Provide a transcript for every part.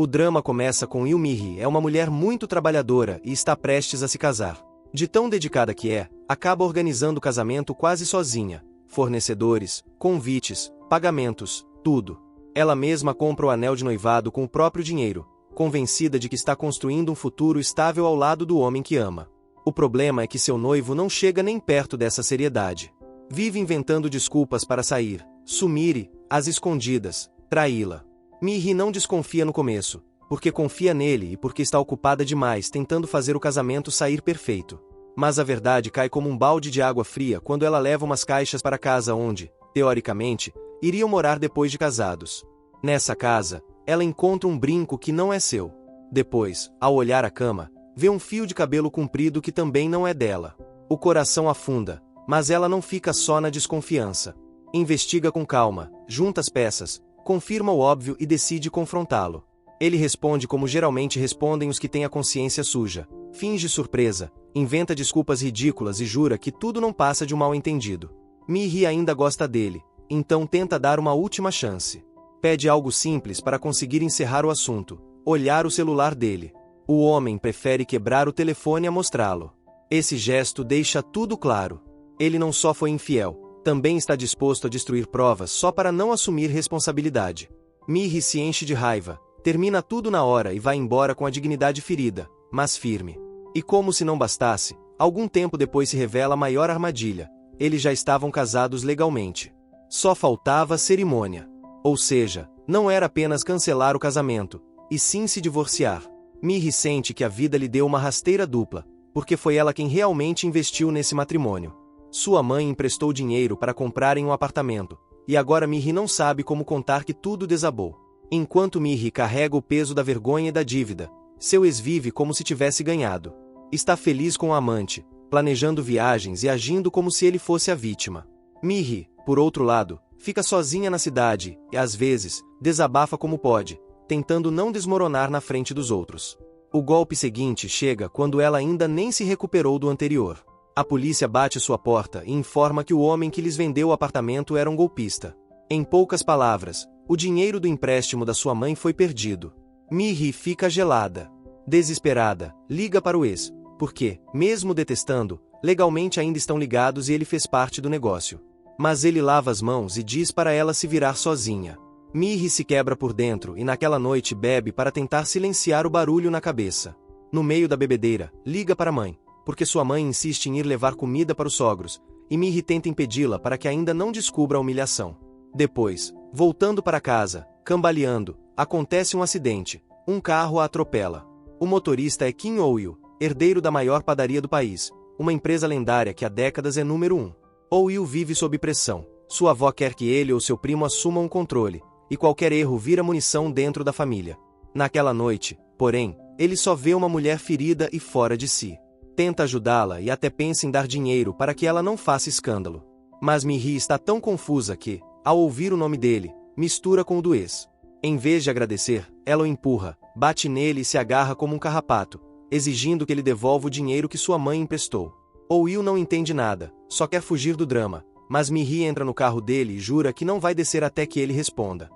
O drama começa com Yu-Mi-Hee, é uma mulher muito trabalhadora e está prestes a se casar. De tão dedicada que é, acaba organizando o casamento quase sozinha. Fornecedores, convites, pagamentos, tudo. Ela mesma compra o anel de noivado com o próprio dinheiro, convencida de que está construindo um futuro estável ao lado do homem que ama. O problema é que seu noivo não chega nem perto dessa seriedade. Vive inventando desculpas para sair, sumir, às escondidas, traí-la. Mi-hee não desconfia no começo, porque confia nele e porque está ocupada demais tentando fazer o casamento sair perfeito. Mas a verdade cai como um balde de água fria quando ela leva umas caixas para casa onde, teoricamente, iriam morar depois de casados. Nessa casa, ela encontra um brinco que não é seu. Depois, ao olhar a cama, vê um fio de cabelo comprido que também não é dela. O coração afunda, mas ela não fica só na desconfiança. Investiga com calma, junta as peças, confirma o óbvio e decide confrontá-lo. Ele responde como geralmente respondem os que têm a consciência suja. Finge surpresa, inventa desculpas ridículas e jura que tudo não passa de um mal-entendido. Mi-hee ainda gosta dele, então tenta dar uma última chance. Pede algo simples para conseguir encerrar o assunto: olhar o celular dele. O homem prefere quebrar o telefone a mostrá-lo. Esse gesto deixa tudo claro. Ele não só foi infiel, também está disposto a destruir provas só para não assumir responsabilidade. Mi-hee se enche de raiva, termina tudo na hora e vai embora com a dignidade ferida, mas firme. E como se não bastasse, algum tempo depois se revela a maior armadilha: eles já estavam casados legalmente. Só faltava a cerimônia. Ou seja, não era apenas cancelar o casamento, e sim se divorciar. Mi-hee sente que a vida lhe deu uma rasteira dupla, porque foi ela quem realmente investiu nesse matrimônio. Sua mãe emprestou dinheiro para comprarem um apartamento, e agora Mi-hee não sabe como contar que tudo desabou. Enquanto Mi-hee carrega o peso da vergonha e da dívida, seu ex vive como se tivesse ganhado. Está feliz com o amante, planejando viagens e agindo como se ele fosse a vítima. Mi-hee, por outro lado, fica sozinha na cidade e, às vezes, desabafa como pode, tentando não desmoronar na frente dos outros. O golpe seguinte chega quando ela ainda nem se recuperou do anterior. A polícia bate sua porta e informa que o homem que lhes vendeu o apartamento era um golpista. Em poucas palavras, o dinheiro do empréstimo da sua mãe foi perdido. Mi-hee fica gelada. Desesperada, liga para o ex, porque, mesmo detestando, legalmente ainda estão ligados e ele fez parte do negócio. Mas ele lava as mãos e diz para ela se virar sozinha. Mi-hee se quebra por dentro e naquela noite bebe para tentar silenciar o barulho na cabeça. No meio da bebedeira, liga para a mãe, porque sua mãe insiste em ir levar comida para os sogros, e Mi-hee tenta impedi-la para que ainda não descubra a humilhação. Depois, voltando para casa, cambaleando, acontece um acidente. Um carro a atropela. O motorista é Kim Oh-il, herdeiro da maior padaria do país, uma empresa lendária que há décadas é número 1. Oh-il vive sob pressão. Sua avó quer que ele ou seu primo assumam o controle, e qualquer erro vira munição dentro da família. Naquela noite, porém, ele só vê uma mulher ferida e fora de si. Tenta ajudá-la e até pensa em dar dinheiro para que ela não faça escândalo. Mas Mi-hee está tão confusa que, ao ouvir o nome dele, mistura com o do ex. Em vez de agradecer, ela o empurra, bate nele e se agarra como um carrapato, exigindo que ele devolva o dinheiro que sua mãe emprestou. Oh-il não entende nada, só quer fugir do drama, mas Mi-hee entra no carro dele e jura que não vai descer até que ele responda.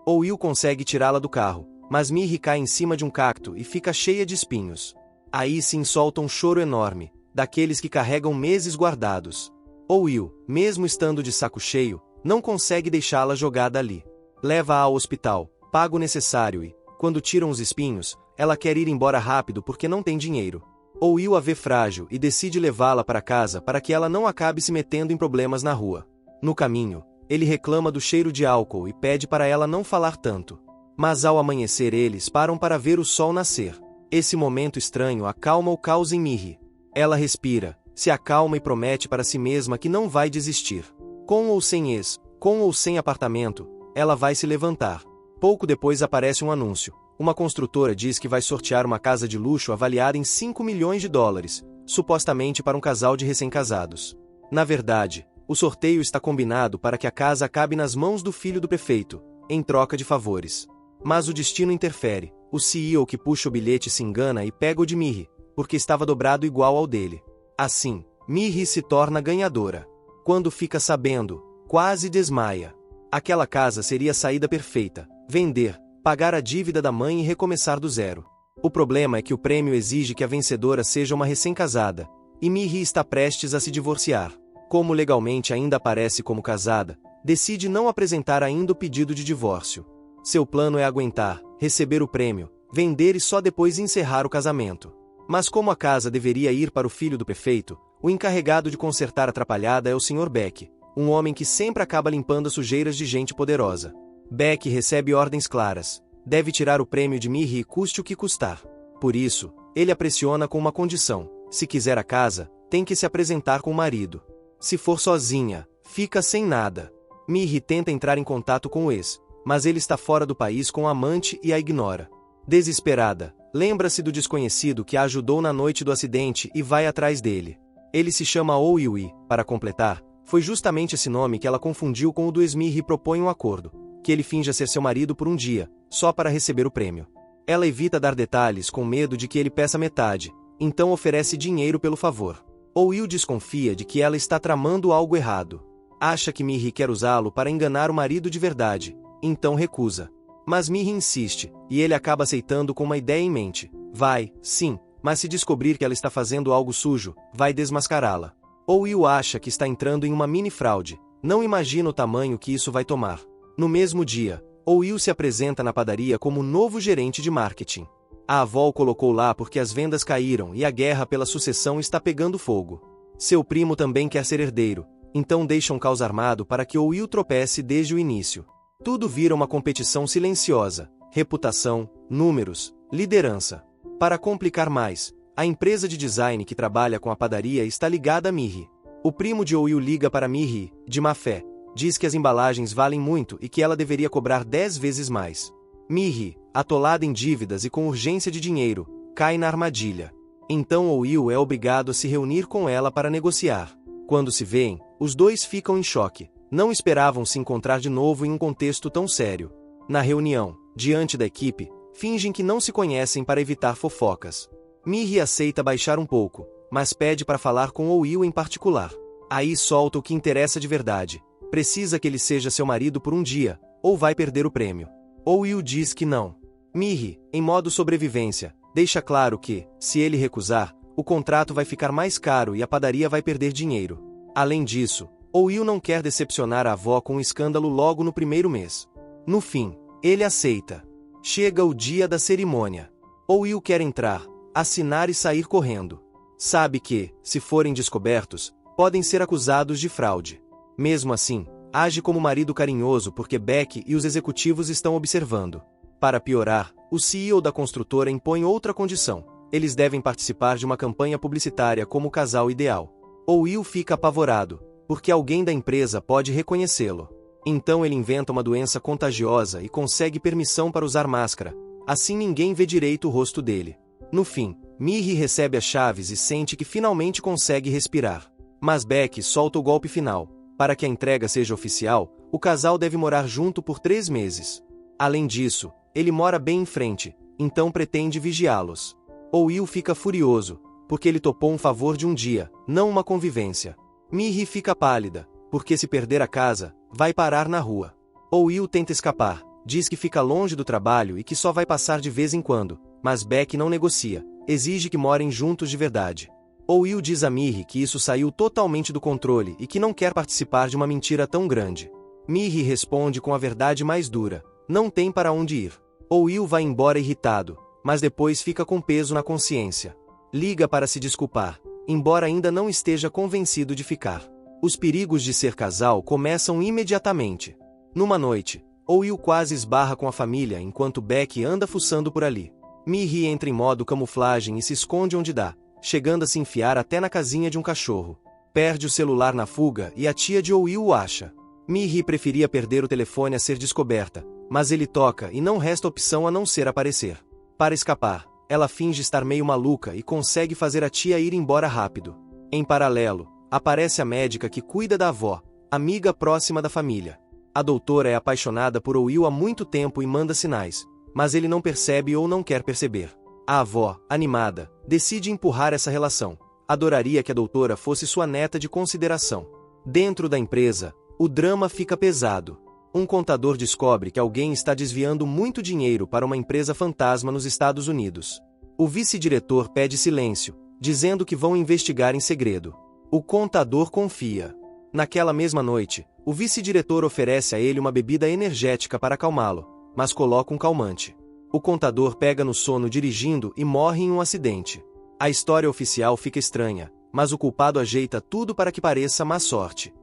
Oh-il consegue tirá-la do carro, mas Mi-hee cai em cima de um cacto e fica cheia de espinhos. Aí sim solta um choro enorme, daqueles que carregam meses guardados. Oh-il, mesmo estando de saco cheio, não consegue deixá-la jogada ali. Leva-a ao hospital, paga o necessário e, quando tiram os espinhos, ela quer ir embora rápido porque não tem dinheiro. Oh-il a vê frágil e decide levá-la para casa para que ela não acabe se metendo em problemas na rua. No caminho, ele reclama do cheiro de álcool e pede para ela não falar tanto. Mas ao amanhecer eles param para ver o sol nascer. Esse momento estranho acalma o caos em Mi-hee. Ela respira, se acalma e promete para si mesma que não vai desistir. Com ou sem ex, com ou sem apartamento, ela vai se levantar. Pouco depois aparece um anúncio. Uma construtora diz que vai sortear uma casa de luxo avaliada em 5 milhões de dólares, supostamente para um casal de recém-casados. Na verdade, o sorteio está combinado para que a casa acabe nas mãos do filho do prefeito, em troca de favores. Mas o destino interfere. O CEO que puxa o bilhete se engana e pega o de Mi-hee, porque estava dobrado igual ao dele. Assim, Mi-hee se torna ganhadora. Quando fica sabendo, quase desmaia. Aquela casa seria a saída perfeita: vender, pagar a dívida da mãe e recomeçar do zero. O problema é que o prêmio exige que a vencedora seja uma recém-casada, e Mi-hee está prestes a se divorciar. Como legalmente ainda aparece como casada, decide não apresentar ainda o pedido de divórcio. Seu plano é aguentar, receber o prêmio, vender e só depois encerrar o casamento. Mas como a casa deveria ir para o filho do prefeito, o encarregado de consertar a atrapalhada é o Sr. Beck, um homem que sempre acaba limpando as sujeiras de gente poderosa. Beck recebe ordens claras. Deve tirar o prêmio de Mi-hee custe o que custar. Por isso, ele a pressiona com uma condição: se quiser a casa, tem que se apresentar com o marido. Se for sozinha, fica sem nada. Mi-hee tenta entrar em contato com o ex, mas ele está fora do país com a amante e a ignora. Desesperada, lembra-se do desconhecido que a ajudou na noite do acidente e vai atrás dele. Ele se chama Oh Yui. Para completar, foi justamente esse nome que ela confundiu com o do ex. Mi-hee propõe um acordo, que ele finja ser seu marido por um dia, só para receber o prêmio. Ela evita dar detalhes com medo de que ele peça metade, então oferece dinheiro pelo favor. Oh Yu desconfia de que ela está tramando algo errado. Acha que Mi-hee quer usá-lo para enganar o marido de verdade, então recusa. Mas Mi-hee insiste, e ele acaba aceitando com uma ideia em mente. Vai, sim, mas se descobrir que ela está fazendo algo sujo, vai desmascará-la. Oh Yu acha que está entrando em uma mini-fraude, não imagina o tamanho que isso vai tomar. No mesmo dia, Oh Yu se apresenta na padaria como novo gerente de marketing. A avó o colocou lá porque as vendas caíram e a guerra pela sucessão está pegando fogo. Seu primo também quer ser herdeiro, então deixa um caos armado para que Oh Yu tropece desde o início. Tudo vira uma competição silenciosa: reputação, números, liderança. Para complicar mais, a empresa de design que trabalha com a padaria está ligada a Mi-hee. O primo de Oh Yu liga para Mi-hee, de má fé. Diz que as embalagens valem muito e que ela deveria cobrar 10 vezes mais. Mi-hee, atolada em dívidas e com urgência de dinheiro, cai na armadilha. Então Oh Yu é obrigado a se reunir com ela para negociar. Quando se veem, os dois ficam em choque. Não esperavam se encontrar de novo em um contexto tão sério. Na reunião, diante da equipe, fingem que não se conhecem para evitar fofocas. Mi-hee aceita baixar um pouco, mas pede para falar com Oh Yu em particular. Aí solta o que interessa de verdade. Precisa que ele seja seu marido por um dia, ou vai perder o prêmio. Oh Yu diz que não. Mi-hee, em modo sobrevivência, deixa claro que, se ele recusar, o contrato vai ficar mais caro e a padaria vai perder dinheiro. Além disso, Oh Yu não quer decepcionar a avó com um escândalo logo no primeiro mês. No fim, ele aceita. Chega o dia da cerimônia. Oh Yu quer entrar, assinar e sair correndo. Sabe que, se forem descobertos, podem ser acusados de fraude. Mesmo assim, age como marido carinhoso porque Beck e os executivos estão observando. Para piorar, o CEO da construtora impõe outra condição: eles devem participar de uma campanha publicitária como o casal ideal. Oh Yu fica apavorado, porque alguém da empresa pode reconhecê-lo. Então ele inventa uma doença contagiosa e consegue permissão para usar máscara, assim ninguém vê direito o rosto dele. No fim, Mi-hee recebe as chaves e sente que finalmente consegue respirar. Mas Beck solta o golpe final. Para que a entrega seja oficial, o casal deve morar junto por 3 meses. Além disso, ele mora bem em frente, então pretende vigiá-los. Oh Yu fica furioso, porque ele topou um favor de um dia, não uma convivência. Mi-hee fica pálida, porque se perder a casa, vai parar na rua. Oh Yu tenta escapar, diz que fica longe do trabalho e que só vai passar de vez em quando, mas Beck não negocia, exige que morem juntos de verdade. Oh Yu diz a Mi-hee que isso saiu totalmente do controle e que não quer participar de uma mentira tão grande. Mi-hee responde com a verdade mais dura: não tem para onde ir. Oh Yu vai embora irritado, mas depois fica com peso na consciência. Liga para se desculpar, embora ainda não esteja convencido de ficar. Os perigos de ser casal começam imediatamente. Numa noite, Oh Yu quase esbarra com a família enquanto Beck anda fuçando por ali. Mi-hee entra em modo camuflagem e se esconde onde dá, chegando a se enfiar até na casinha de um cachorro. Perde o celular na fuga e a tia de Oh Yu o acha. Mi-hee preferia perder o telefone a ser descoberta, mas ele toca e não resta opção a não ser aparecer. Para escapar, ela finge estar meio maluca e consegue fazer a tia ir embora rápido. Em paralelo, aparece a médica que cuida da avó, amiga próxima da família. A doutora é apaixonada por Oh Yu há muito tempo e manda sinais, mas ele não percebe ou não quer perceber. A avó, animada, decide empurrar essa relação. Adoraria que a doutora fosse sua neta de consideração. Dentro da empresa, o drama fica pesado. Um contador descobre que alguém está desviando muito dinheiro para uma empresa fantasma nos Estados Unidos. O vice-diretor pede silêncio, dizendo que vão investigar em segredo. O contador confia. Naquela mesma noite, o vice-diretor oferece a ele uma bebida energética para acalmá-lo, mas coloca um calmante. O contador pega no sono dirigindo e morre em um acidente. A história oficial fica estranha, mas o culpado ajeita tudo para que pareça má sorte.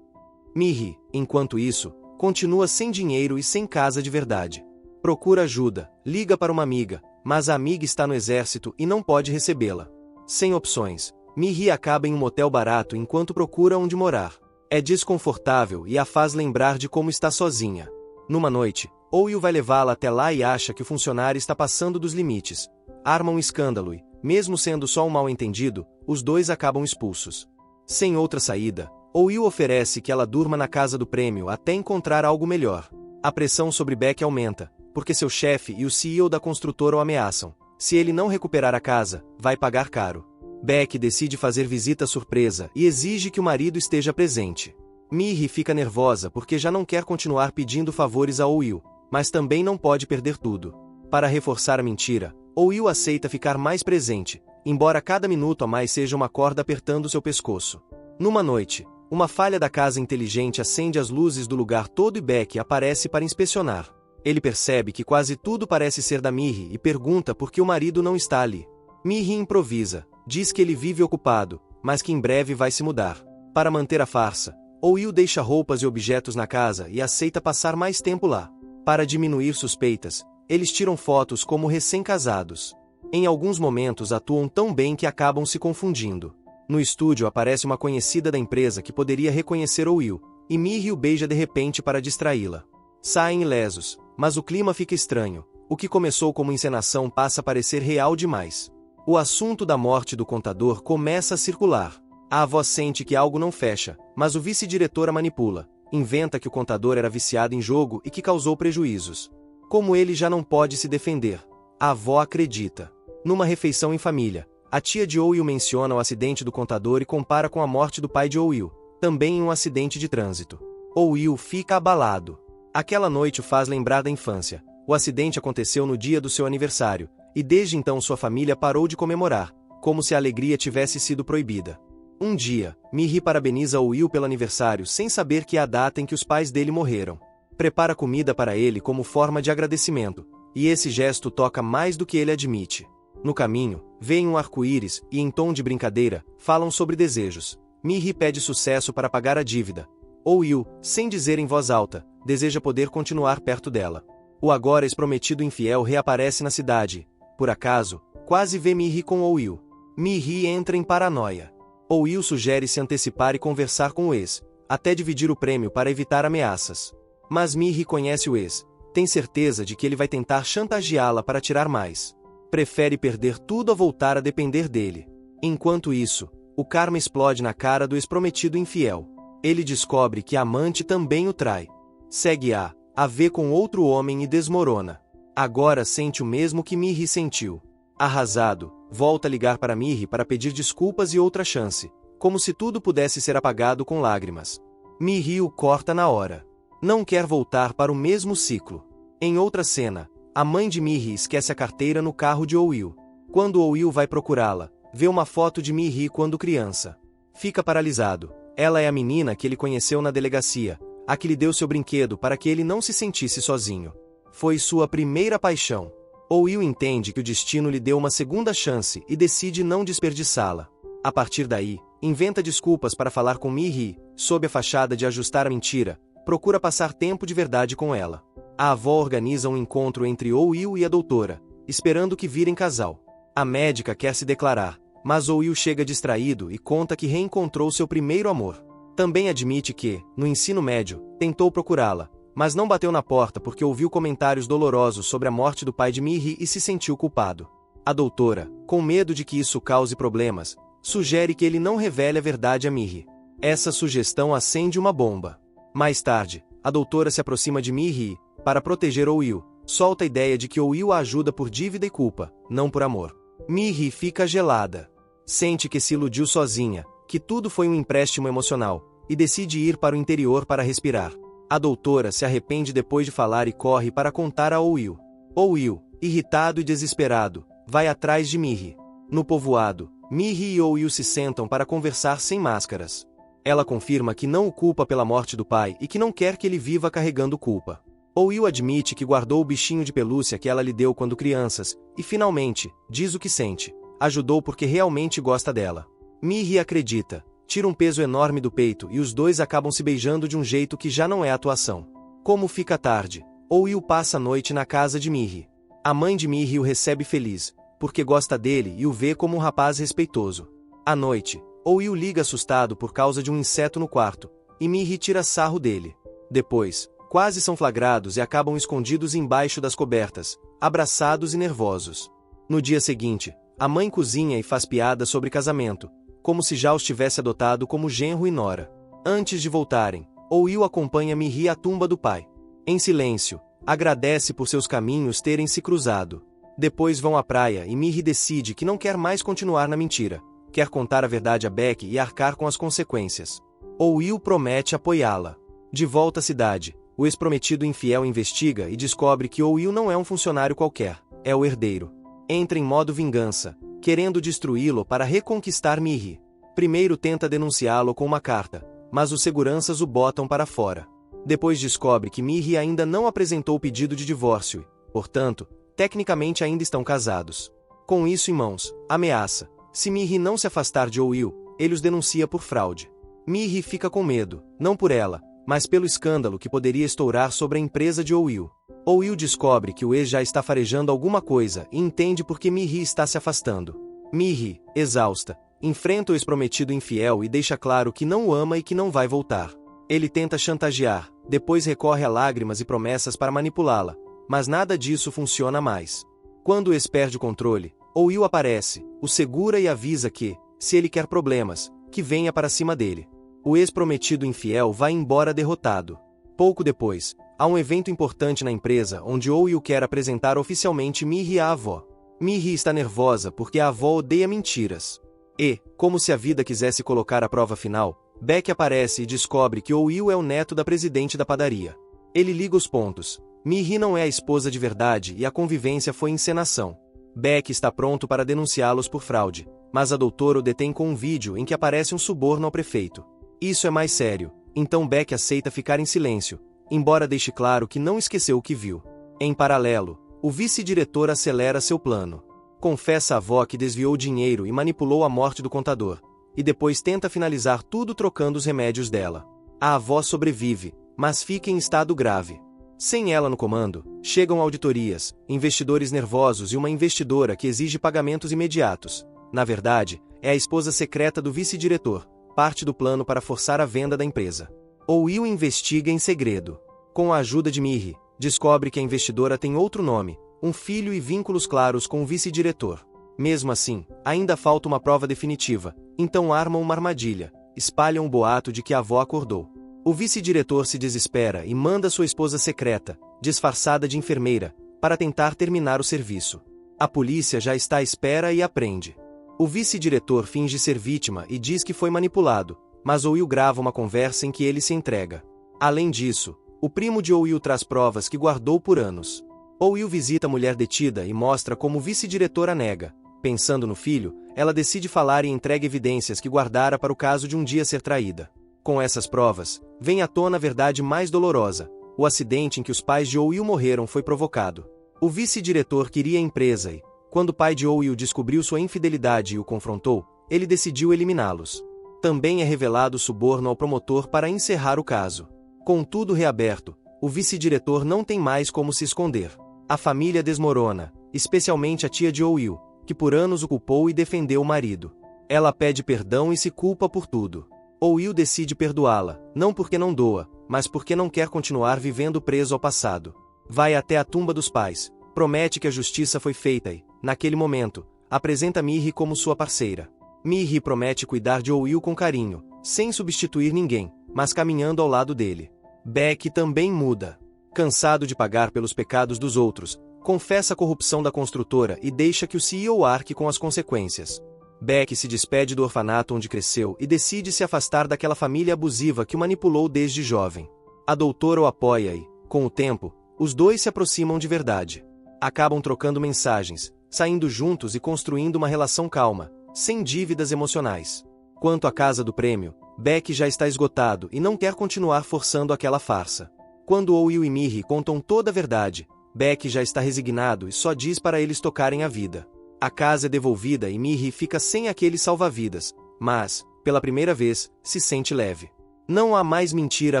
Mihee, enquanto isso, continua sem dinheiro e sem casa de verdade. Procura ajuda, liga para uma amiga, mas a amiga está no exército e não pode recebê-la. Sem opções, Mihee acaba em um motel barato enquanto procura onde morar. É desconfortável e a faz lembrar de como está sozinha. Numa noite, Oh-Woo vai levá-la até lá e acha que o funcionário está passando dos limites. Arma um escândalo e, mesmo sendo só um mal-entendido, os dois acabam expulsos. Sem outra saída, Oh-Woo oferece que ela durma na casa do prêmio até encontrar algo melhor. A pressão sobre Baek aumenta, porque seu chefe e o CEO da construtora o ameaçam. Se ele não recuperar a casa, vai pagar caro. Baek decide fazer visita surpresa e exige que o marido esteja presente. Mihee fica nervosa porque já não quer continuar pedindo favores a Oh-Woo, mas também não pode perder tudo. Para reforçar a mentira, Oh-Woo aceita ficar mais presente, embora cada minuto a mais seja uma corda apertando seu pescoço. Numa noite, uma falha da casa inteligente acende as luzes do lugar todo e Baek aparece para inspecionar. Ele percebe que quase tudo parece ser da Mihee e pergunta por que o marido não está ali. Mihee improvisa, diz que ele vive ocupado, mas que em breve vai se mudar. Para manter a farsa, Oh-Woo deixa roupas e objetos na casa e aceita passar mais tempo lá. Para diminuir suspeitas, eles tiram fotos como recém-casados. Em alguns momentos atuam tão bem que acabam se confundindo. No estúdio aparece uma conhecida da empresa que poderia reconhecer Oh-Woo, e Mihee o beija de repente para distraí-la. Saem ilesos, mas o clima fica estranho. O que começou como encenação passa a parecer real demais. O assunto da morte do contador começa a circular. A avó sente que algo não fecha, mas o vice-diretor a manipula. Inventa que o contador era viciado em jogo e que causou prejuízos. Como ele já não pode se defender, a avó acredita. Numa refeição em família, a tia de Oh-Woo menciona o acidente do contador e compara com a morte do pai de Oh-Woo, também em um acidente de trânsito. Oh-Woo fica abalado. Aquela noite o faz lembrar da infância. O acidente aconteceu no dia do seu aniversário, e desde então sua família parou de comemorar, como se a alegria tivesse sido proibida. Um dia, Mihee parabeniza Oh-Woo pelo aniversário sem saber que é a data em que os pais dele morreram. Prepara comida para ele como forma de agradecimento, e esse gesto toca mais do que ele admite. No caminho, veem um arco-íris e, em tom de brincadeira, falam sobre desejos. Mihee pede sucesso para pagar a dívida. Oh-Woo, sem dizer em voz alta, deseja poder continuar perto dela. O agora ex-prometido infiel reaparece na cidade. Por acaso, quase vê Mihee com Oh-Woo. Mihee entra em paranoia. Oh-Woo sugere se antecipar e conversar com o ex, até dividir o prêmio para evitar ameaças. Mas Mihee conhece o ex, tem certeza de que ele vai tentar chantageá-la para tirar mais. Prefere perder tudo a voltar a depender dele. Enquanto isso, o karma explode na cara do ex-prometido infiel. Ele descobre que a amante também o trai. Segue-a vê com outro homem e desmorona. Agora sente o mesmo que Mihee sentiu. Arrasado, volta a ligar para Mihee para pedir desculpas e outra chance, como se tudo pudesse ser apagado com lágrimas. Mihee o corta na hora. Não quer voltar para o mesmo ciclo. Em outra cena, a mãe de Mihee esquece a carteira no carro de Oh-Woo. Quando Oh-Woo vai procurá-la, vê uma foto de Mihee quando criança. Fica paralisado. Ela é a menina que ele conheceu na delegacia, a que lhe deu seu brinquedo para que ele não se sentisse sozinho. Foi sua primeira paixão. Oh-Woo entende que o destino lhe deu uma segunda chance e decide não desperdiçá-la. A partir daí, inventa desculpas para falar com Mihee, sob a fachada de ajustar a mentira, procura passar tempo de verdade com ela. A avó organiza um encontro entre Oh-Woo e a doutora, esperando que virem casal. A médica quer se declarar, mas Oh-Woo chega distraído e conta que reencontrou seu primeiro amor. Também admite que, no ensino médio, tentou procurá-la, mas não bateu na porta porque ouviu comentários dolorosos sobre a morte do pai de Mihee e se sentiu culpado. A doutora, com medo de que isso cause problemas, sugere que ele não revele a verdade a Mihee. Essa sugestão acende uma bomba. Mais tarde, a doutora se aproxima de Mihee para proteger Oh-Woo, solta a ideia de que Oh-Woo a ajuda por dívida e culpa, não por amor. Mihee fica gelada. Sente que se iludiu sozinha, que tudo foi um empréstimo emocional, e decide ir para o interior para respirar. A doutora se arrepende depois de falar e corre para contar a Will. Will, irritado e desesperado, vai atrás de Miri. No povoado, Miri e Will se sentam para conversar sem máscaras. Ela confirma que não o culpa pela morte do pai e que não quer que ele viva carregando culpa. Will admite que guardou o bichinho de pelúcia que ela lhe deu quando crianças, e finalmente, diz o que sente. Ajudou porque realmente gosta dela. Miri acredita, tira um peso enorme do peito e os dois acabam se beijando de um jeito que já não é atuação. Como fica tarde, Will passa a noite na casa de Miri. A mãe de Miri o recebe feliz, porque gosta dele e o vê como um rapaz respeitoso. À noite, Will liga assustado por causa de um inseto no quarto, e Miri tira sarro dele. Depois, quase são flagrados e acabam escondidos embaixo das cobertas, abraçados e nervosos. No dia seguinte, a mãe cozinha e faz piada sobre casamento, como se já os tivesse adotado como genro e nora. Antes de voltarem, Will acompanha Miri à tumba do pai. Em silêncio, agradece por seus caminhos terem se cruzado. Depois vão à praia e Miri decide que não quer mais continuar na mentira. Quer contar a verdade a Beck e arcar com as consequências. Will promete apoiá-la. De volta à cidade, o ex-prometido infiel investiga e descobre que Will não é um funcionário qualquer, é o herdeiro. Entra em modo vingança, querendo destruí-lo para reconquistar Miri. Primeiro tenta denunciá-lo com uma carta, mas os seguranças o botam para fora. Depois descobre que Miri ainda não apresentou o pedido de divórcio e, portanto, tecnicamente ainda estão casados. Com isso em mãos, ameaça. Se Miri não se afastar de Will, ele os denuncia por fraude. Miri fica com medo, não por ela, mas pelo escândalo que poderia estourar sobre a empresa de Will. Will descobre que o ex já está farejando alguma coisa e entende por que Miri está se afastando. Miri, exausta, enfrenta o ex-prometido infiel e deixa claro que não o ama e que não vai voltar. Ele tenta chantagear, depois recorre a lágrimas e promessas para manipulá-la, mas nada disso funciona mais. Quando o ex perde o controle, Will aparece, o segura e avisa que, se ele quer problemas, que venha para cima dele. O ex-prometido infiel vai embora derrotado. Pouco depois, há um evento importante na empresa onde Will quer apresentar oficialmente Miri à avó. Miri está nervosa porque a avó odeia mentiras. E, como se a vida quisesse colocar a prova final, Beck aparece e descobre que Will é o neto da presidente da padaria. Ele liga os pontos. Miri não é a esposa de verdade e a convivência foi encenação. Beck está pronto para denunciá-los por fraude, mas a doutora o detém com um vídeo em que aparece um suborno ao prefeito. Isso é mais sério, então Beck aceita ficar em silêncio, embora deixe claro que não esqueceu o que viu. Em paralelo, o vice-diretor acelera seu plano. Confessa à avó que desviou dinheiro e manipulou a morte do contador, e depois tenta finalizar tudo trocando os remédios dela. A avó sobrevive, mas fica em estado grave. Sem ela no comando, chegam auditorias, investidores nervosos e uma investidora que exige pagamentos imediatos. Na verdade, é a esposa secreta do vice-diretor, parte do plano para forçar a venda da empresa. Will investiga em segredo. Com a ajuda de Miri, descobre que a investidora tem outro nome, um filho e vínculos claros com o vice-diretor. Mesmo assim, ainda falta uma prova definitiva, então armam uma armadilha, espalham o boato de que a avó acordou. O vice-diretor se desespera e manda sua esposa secreta, disfarçada de enfermeira, para tentar terminar o serviço. A polícia já está à espera e a prende. O vice-diretor finge ser vítima e diz que foi manipulado, mas Will grava uma conversa em que ele se entrega. Além disso, o primo de Will traz provas que guardou por anos. Will visita a mulher detida e mostra como o vice-diretor a nega. Pensando no filho, ela decide falar e entrega evidências que guardara para o caso de um dia ser traída. Com essas provas, vem à tona a verdade mais dolorosa. O acidente em que os pais de Will morreram foi provocado. O vice-diretor queria a empresa e, quando o pai de Will descobriu sua infidelidade e o confrontou, ele decidiu eliminá-los. Também é revelado o suborno ao promotor para encerrar o caso. Com tudo reaberto, o vice-diretor não tem mais como se esconder. A família desmorona, especialmente a tia de Will, que por anos o culpou e defendeu o marido. Ela pede perdão e se culpa por tudo. Will decide perdoá-la, não porque não doa, mas porque não quer continuar vivendo preso ao passado. Vai até a tumba dos pais, promete que a justiça foi feita e, naquele momento, apresenta Miri como sua parceira. Miri promete cuidar de Will com carinho, sem substituir ninguém, mas caminhando ao lado dele. Beck também muda. Cansado de pagar pelos pecados dos outros, confessa a corrupção da construtora e deixa que o CEO arque com as consequências. Beck se despede do orfanato onde cresceu e decide se afastar daquela família abusiva que o manipulou desde jovem. A doutora o apoia e, com o tempo, os dois se aproximam de verdade. Acabam trocando mensagens, saindo juntos e construindo uma relação calma, sem dívidas emocionais. Quanto à casa do prêmio, Beck já está esgotado e não quer continuar forçando aquela farsa. Quando Will e Miri contam toda a verdade, Beck já está resignado e só diz para eles tocarem a vida. A casa é devolvida e Miri fica sem aquele salva-vidas, mas, pela primeira vez, se sente leve. Não há mais mentira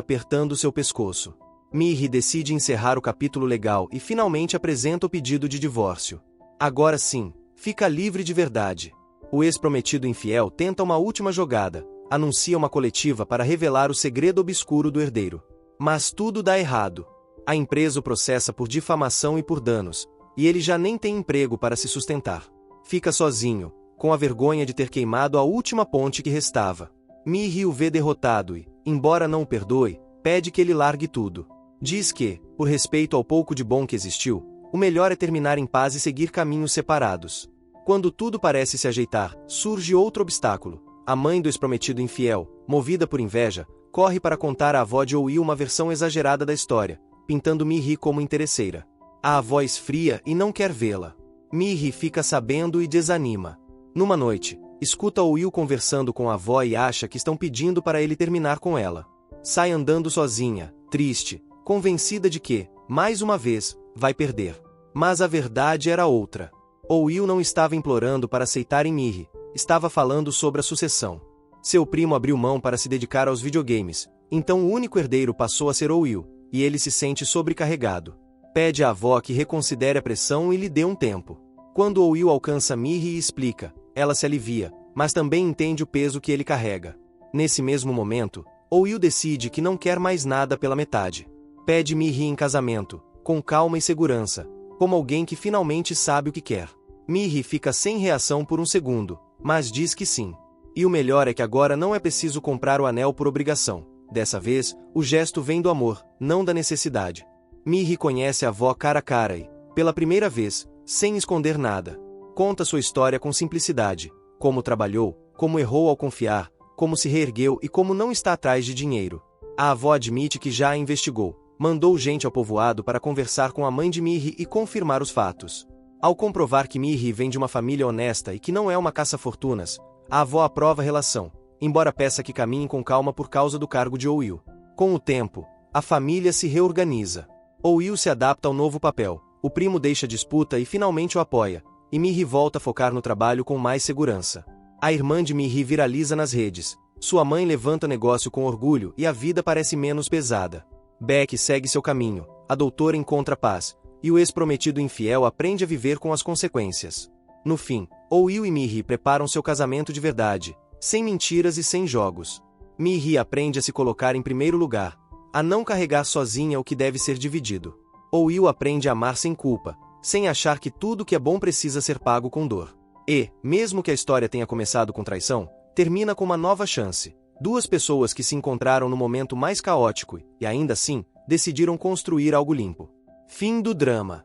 apertando seu pescoço. Miri decide encerrar o capítulo legal e finalmente apresenta o pedido de divórcio. Agora sim, fica livre de verdade. O ex-prometido infiel tenta uma última jogada, anuncia uma coletiva para revelar o segredo obscuro do herdeiro. Mas tudo dá errado. A empresa o processa por difamação e por danos, e ele já nem tem emprego para se sustentar. Fica sozinho, com a vergonha de ter queimado a última ponte que restava. Miri o vê derrotado e, embora não o perdoe, pede que ele largue tudo. Diz que, por respeito ao pouco de bom que existiu, o melhor é terminar em paz e seguir caminhos separados. Quando tudo parece se ajeitar, surge outro obstáculo. A mãe do ex-prometido infiel, movida por inveja, corre para contar à avó de Will uma versão exagerada da história, pintando Miri como interesseira. A avó esfria e não quer vê-la. Miri fica sabendo e desanima. Numa noite, escuta Will conversando com a avó e acha que estão pedindo para ele terminar com ela. Sai andando sozinha, triste, convencida de que, mais uma vez, vai perder. Mas a verdade era outra. Will não estava implorando para aceitarem Miri, estava falando sobre a sucessão. Seu primo abriu mão para se dedicar aos videogames, então o único herdeiro passou a ser Will, e ele se sente sobrecarregado. Pede à avó que reconsidere a pressão e lhe dê um tempo. Quando Will alcança Miri e explica, ela se alivia, mas também entende o peso que ele carrega. Nesse mesmo momento, Will decide que não quer mais nada pela metade. Pede Miri em casamento, com calma e segurança, como alguém que finalmente sabe o que quer. Miri fica sem reação por um segundo, mas diz que sim. E o melhor é que agora não é preciso comprar o anel por obrigação. Dessa vez, o gesto vem do amor, não da necessidade. Miri conhece a avó cara a cara e, pela primeira vez, sem esconder nada, conta sua história com simplicidade, como trabalhou, como errou ao confiar, como se reergueu e como não está atrás de dinheiro. A avó admite que já a investigou, mandou gente ao povoado para conversar com a mãe de Miri e confirmar os fatos. Ao comprovar que Miri vem de uma família honesta e que não é uma caça-fortunas, a avó aprova a relação, embora peça que caminhem com calma por causa do cargo de Will. Com o tempo, a família se reorganiza. Will se adapta ao novo papel, o primo deixa a disputa e finalmente o apoia, e Miri volta a focar no trabalho com mais segurança. A irmã de Miri viraliza nas redes, sua mãe levanta o negócio com orgulho e a vida parece menos pesada. Beck segue seu caminho, a doutora encontra paz, e o ex-prometido infiel aprende a viver com as consequências. No fim, Will e Miri preparam seu casamento de verdade, sem mentiras e sem jogos. Miri aprende a se colocar em primeiro lugar, a não carregar sozinha o que deve ser dividido. Will aprende a amar sem culpa, sem achar que tudo que é bom precisa ser pago com dor. E, mesmo que a história tenha começado com traição, termina com uma nova chance. Duas pessoas que se encontraram no momento mais caótico e, ainda assim, decidiram construir algo limpo. Fim do drama.